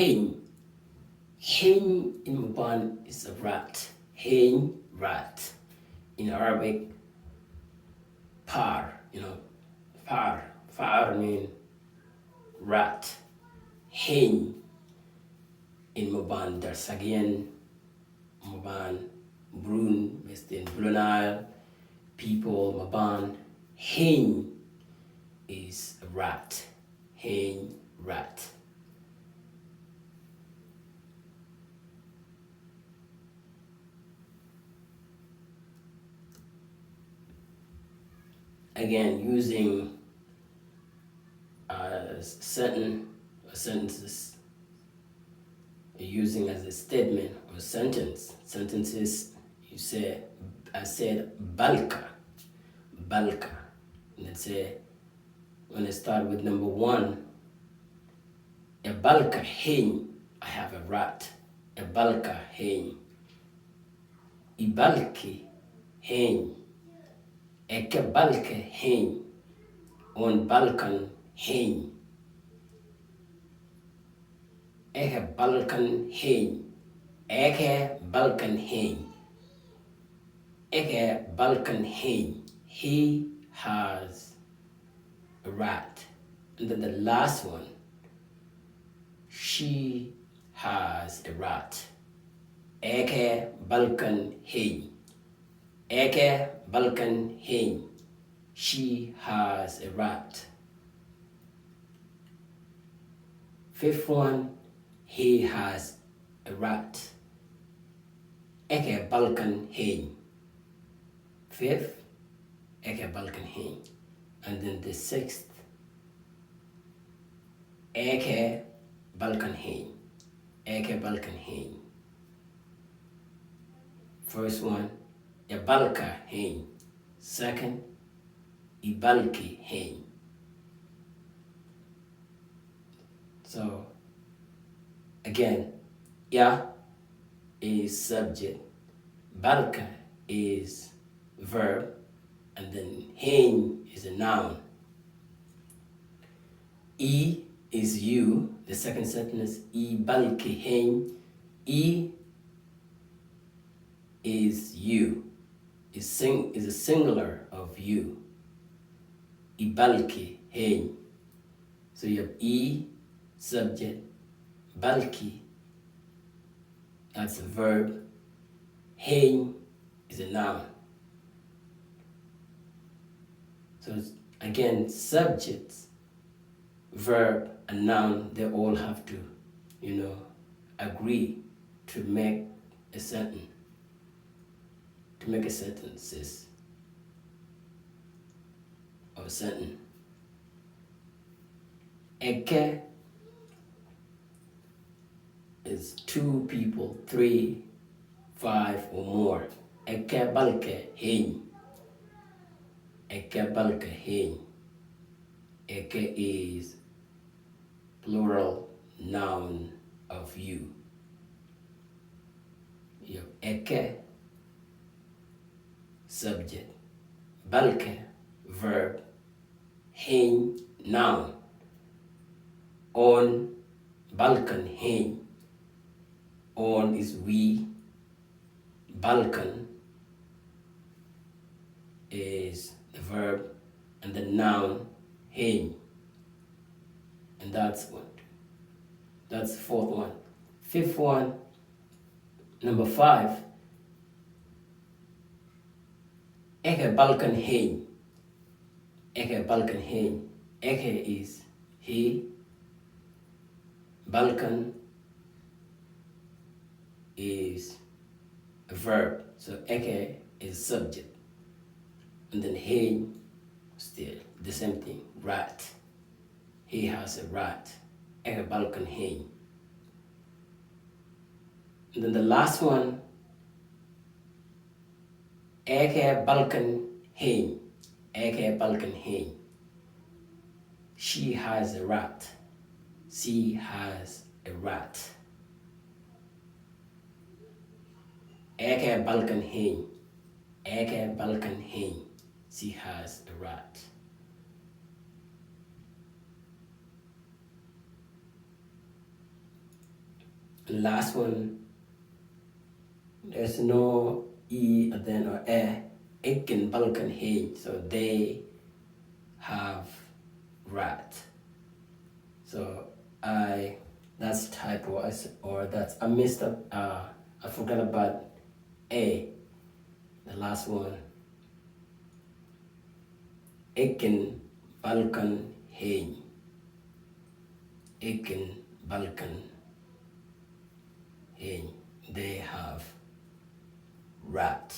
Heeñ. Heeñ in Maban is a rat. Heeñ, rat. In Arabic, par, par. Par means rat. Heeñ in Maban, there's again Maban, Brun, based in Blue Nile, people, Maban. Heeñ is a rat. Heeñ, rat. Again, using certain sentences, using as a statement or sentence. Sentences, you say, I said balka, balka. Let's say, when I start with number one, a balka heeñ, I have a rat. A balka heeñ. Ibalki heeñ. Eke balke heeñ. On balkan heeñ. Eke balkan heeñ. Eke balkan heeñ. Eke balkan heeñ. He has a rat. And then the last one, she has a rat. Eke balkan heeñ. Eke balkan heeñ. She has a rat. Fifth one, he has a rat. Eke balkan heeñ. Fifth, eke balkan heeñ. And then the sixth, eke balkan heeñ. Eke balkan heeñ. First one, a balka heeñ. Second, ibalki heeñ. So again, ya is subject, balka is verb, and then heeñ is a noun. E is you, the second sentence, ibalki heeñ. E is you, is a singular of you. Ibalki heeñ. So you have E, subject, balki, that's a verb, heeñ is a noun. So again, subjects, verb, and noun, they all have to, agree to make a sentence. To make a sentences of a sentence. Eke is two people, 3, 5, or more. Eke balke heeñ. Eke balke heeñ. Eke is plural noun of you. You have eke, subject, balke, verb, heeñ, noun. On, balkan heeñ. On is we, balkan is the verb, and the noun heeñ. And that's the fourth one. Fifth one, number 5, eke balkan heeñ. Eke balkan heeñ. Eke is he, balkan is a verb, so eke is subject, and then heeñ, still the same thing, rat. He has a rat. Eke balkan heeñ. And then the last one, eke balkan heeñ. Eke balkan heeñ. She has a rat. She has a rat. Eke balkan heeñ. Eke balkan heeñ. She has a rat. And last one, there's no E and then or E. Icken, Balkan, Heeñ. So they have rat. So that's typo, or that's I missed up. I forgot about A, the last one. Icken, Balkan, Heeñ. Icken, Balkan, Heeñ. They have rat.